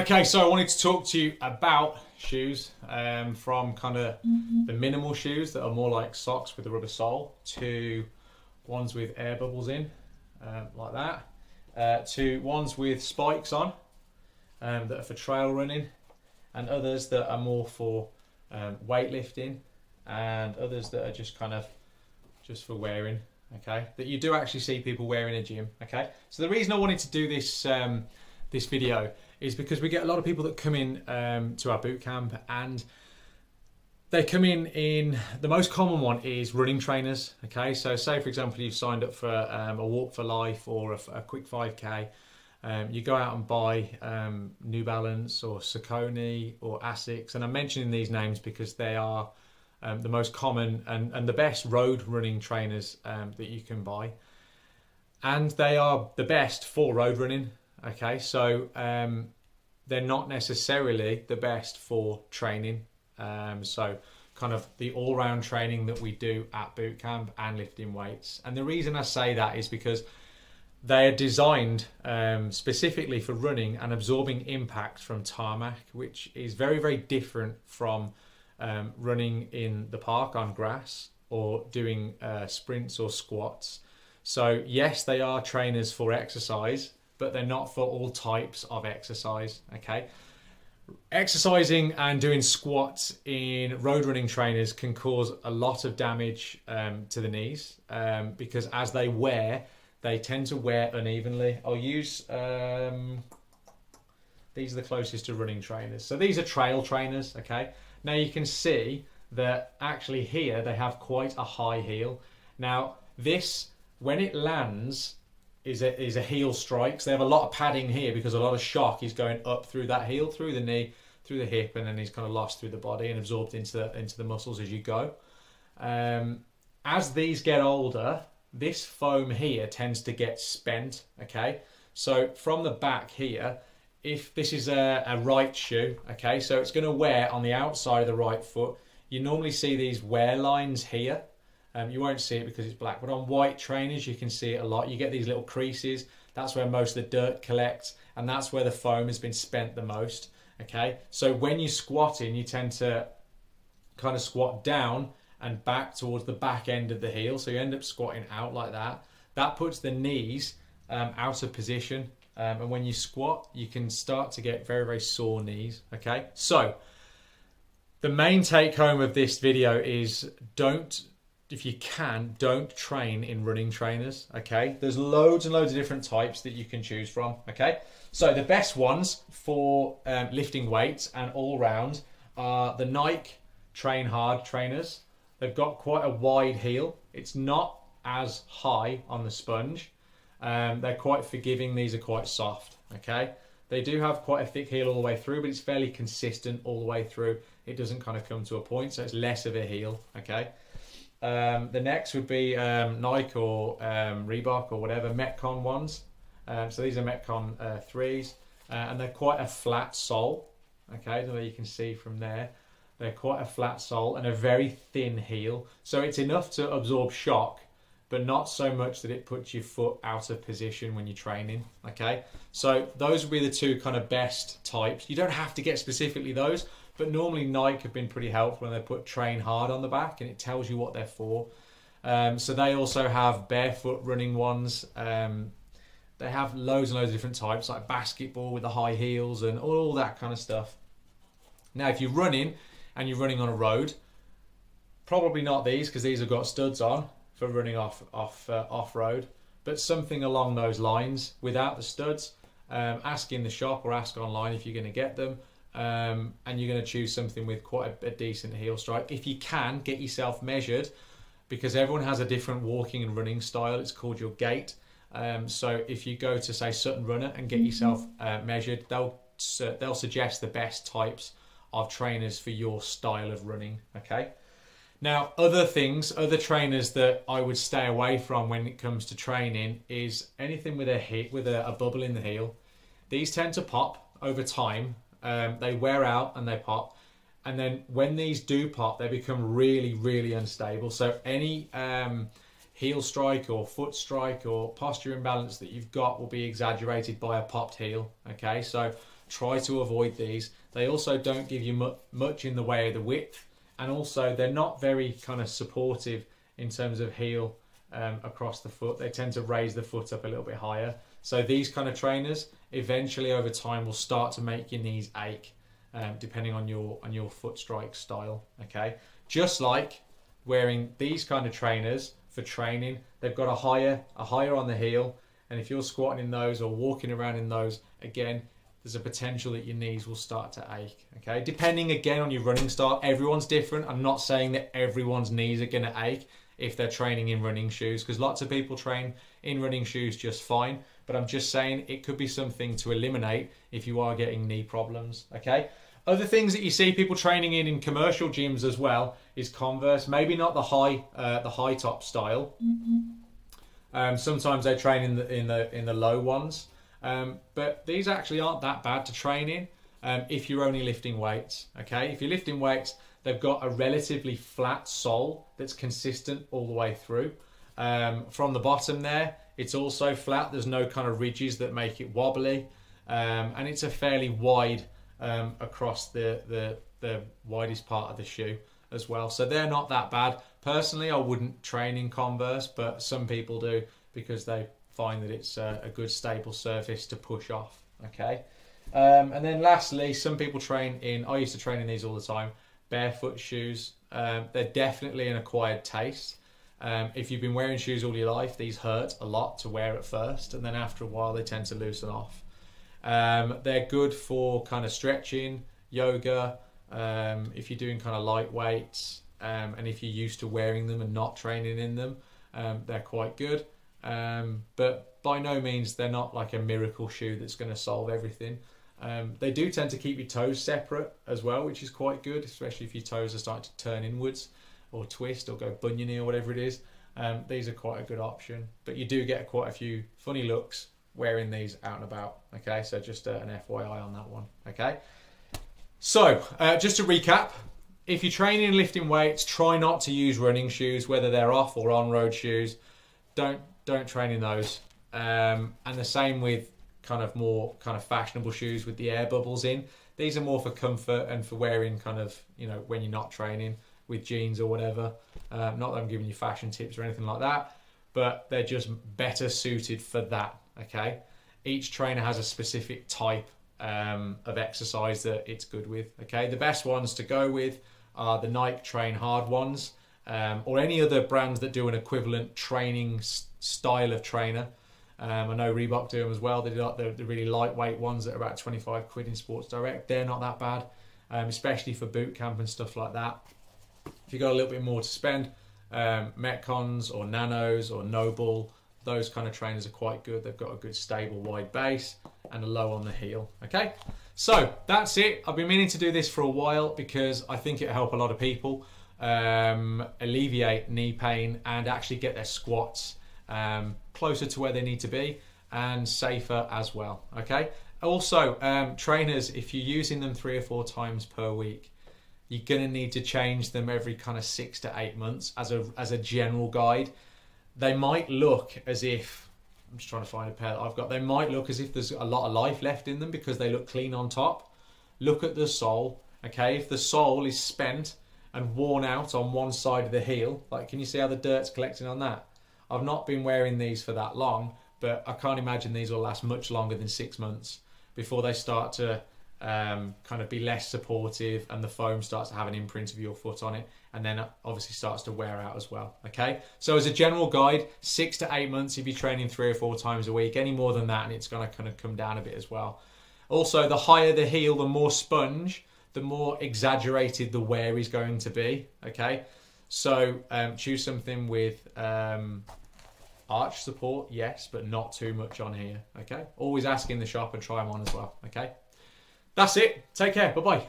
Okay, so I wanted to talk to you about shoes, from kind of the minimal shoes that are more like socks with a rubber sole to ones with air bubbles in, like that, to ones with spikes on, that are for trail running, and others that are more for weightlifting, and others that are just kind of just for wearing. Okay, that you do actually see people wearing in a gym. Okay, so the reason I wanted to do this this video is because we get a lot of people that come in to our boot camp, and they come in the most common one is running trainers. Okay, so say for example you've signed up for a Walk for Life or a quick 5k. You go out and buy New Balance or Saucony or Asics, and I'm mentioning these names because they are the most common and the best road running trainers that you can buy, and they are the best for road running. Okay, so they're not necessarily the best for training, so kind of the all-round training that we do at boot camp and lifting weights. And the reason I say that is because they are designed specifically for running and absorbing impact from tarmac, which is very, very different from running in the park on grass or doing sprints or squats. So yes, they are trainers for exercise, but they're not for all types of exercise. Okay, exercising and doing squats in road running trainers can cause a lot of damage to the knees, because as they wear, they tend to wear unevenly. I'll use these are the closest to running trainers. So these are trail trainers. Okay, now you can see that actually here they have quite a high heel. Now this, when it lands, is a heel strike. So they have a lot of padding here because a lot of shock is going up through that heel, through the knee, through the hip, and then he's kind of lost through the body and absorbed into the muscles as you go. As these get older, this foam here tends to get spent. Okay, so from the back here, if this is a right shoe, okay, so it's going to wear on the outside of the right foot. You normally see these wear lines here. You won't see it because it's black, but on white trainers you can see it a lot. You get these little creases. That's where most of the dirt collects, and that's where the foam has been spent the most. Okay, so when you're squatting, you tend to kind of squat down and back towards the back end of the heel, so you end up squatting out like that. That puts the knees out of position, and when you squat, you can start to get very, very sore knees. Okay, so the main take home of this video is if you can, don't train in running trainers. Okay, there's loads and loads of different types that you can choose from. Okay, so the best ones for lifting weights and all round are the Nike Train Hard trainers. They've got quite a wide heel. It's not as high on the sponge. They're quite forgiving. These are quite soft. Okay, they do have quite a thick heel all the way through, but it's fairly consistent all the way through. It doesn't kind of come to a point, so it's less of a heel. Okay. The next would be Nike or Reebok or whatever, Metcon ones. So these are Metcon 3s, and they're quite a flat sole. Okay, so you can see from there, they're quite a flat sole and a very thin heel. So it's enough to absorb shock, but not so much that it puts your foot out of position when you're training. Okay, so those would be the two kind of best types. You don't have to get specifically those, but normally Nike have been pretty helpful when they put Train Hard on the back, and it tells you what they're for. So they also have barefoot running ones. They have loads and loads of different types, like basketball with the high heels and all that kind of stuff. Now, if you're running and you're running on a road, probably not these, because these have got studs on for running off road, but something along those lines without the studs. Ask in the shop or ask online if you're going to get them. And you're going to choose something with quite a decent heel strike. If you can, get yourself measured, because everyone has a different walking and running style. It's called your gait. So if you go to, say, Sutton Runner and get yourself measured, they'll suggest the best types of trainers for your style of running. Okay. Now, other trainers that I would stay away from when it comes to training is anything with a bubble in the heel. These tend to pop over time. They wear out and they pop, and then when these do pop, they become really, really unstable. So any heel strike or foot strike or posture imbalance that you've got will be exaggerated by a popped heel. Okay, so Try to avoid these. They also don't give you much in the way of the width, and also they're not very kind of supportive in terms of heel across the foot. They tend to raise the foot up a little bit higher. So these kind of trainers eventually over time will start to make your knees ache, depending on your foot strike style. Okay, just like wearing these kind of trainers for training, they've got a higher on the heel, and if you're squatting in those or walking around in those, again, there's a potential that your knees will start to ache. Okay, depending again on your running style, everyone's different. I'm not saying that everyone's knees are going to ache if they're training in running shoes, because lots of people train in running shoes just fine, but I'm just saying it could be something to eliminate if you are getting knee problems. Okay, other things that you see people training in commercial gyms as well is Converse. Maybe not the high top style. Sometimes they train in the low ones, but these actually aren't that bad to train in if you're only lifting weights. Okay, if you're lifting weights, they've got a relatively flat sole that's consistent all the way through. From the bottom there, it's also flat. There's no kind of ridges that make it wobbly, and it's a fairly wide across the widest part of the shoe as well. So they're not that bad. Personally, I wouldn't train in Converse, but some people do because they find that it's a good stable surface to push off. Okay, and then lastly, some people train in, I used to train in these all the time, barefoot shoes. They're definitely an acquired taste. If you've been wearing shoes all your life, these hurt a lot to wear at first, and then after a while they tend to loosen off. They're good for kind of stretching, yoga, if you're doing kind of light weights, and if you're used to wearing them and not training in them, they're quite good. But by no means they're not like a miracle shoe that's going to solve everything. They do tend to keep your toes separate as well, which is quite good, especially if your toes are starting to turn inwards or twist or go buniony or whatever it is. These are quite a good option, but you do get quite a few funny looks wearing these out and about. Okay, so just an FYI on that one. Okay, so just to recap, if you're training and lifting weights, try not to use running shoes, whether they're off or on-road shoes. Don't train in those. And the same with kind of more kind of fashionable shoes with the air bubbles in. These are more for comfort and for wearing kind of, you know, when you're not training with jeans or whatever. Not that I'm giving you fashion tips or anything like that, but they're just better suited for that. Okay, each trainer has a specific type of exercise that it's good with. Okay, the best ones to go with are the Nike Train Hard ones, or any other brands that do an equivalent training style of trainer. I know Reebok do them as well. They do like the really lightweight ones that are about 25 quid in Sports Direct. They're not that bad, especially for boot camp and stuff like that. If you've got a little bit more to spend, Metcons or Nanos or Noble, those kind of trainers are quite good. They've got a good stable wide base and a low on the heel. Okay, so that's it. I've been meaning to do this for a while because I think it'll help a lot of people alleviate knee pain and actually get their squats closer to where they need to be and safer as well. Okay, also trainers, if you're using them 3 or 4 times per week, you're going to need to change them every kind of 6 to 8 months as a general guide. They might look as if, I'm just trying to find a pair that I've got, they might look as if there's a lot of life left in them because they look clean on top. Look at the sole. Okay, if the sole is spent and worn out on one side of the heel, like, can you see how the dirt's collecting on that? I've not been wearing these for that long, but I can't imagine these will last much longer than 6 months before they start to kind of be less supportive and the foam starts to have an imprint of your foot on it, and then it obviously starts to wear out as well. Okay, so as a general guide, 6 to 8 months if you're training 3 or 4 times a week. Any more than that and it's going to kind of come down a bit as well. Also, the higher the heel, the more sponge, the more exaggerated the wear is going to be. Okay, so choose something with arch support, yes, but not too much on here. Okay, always ask in the shop and try them on as well. Okay, that's it. Take care. Bye bye.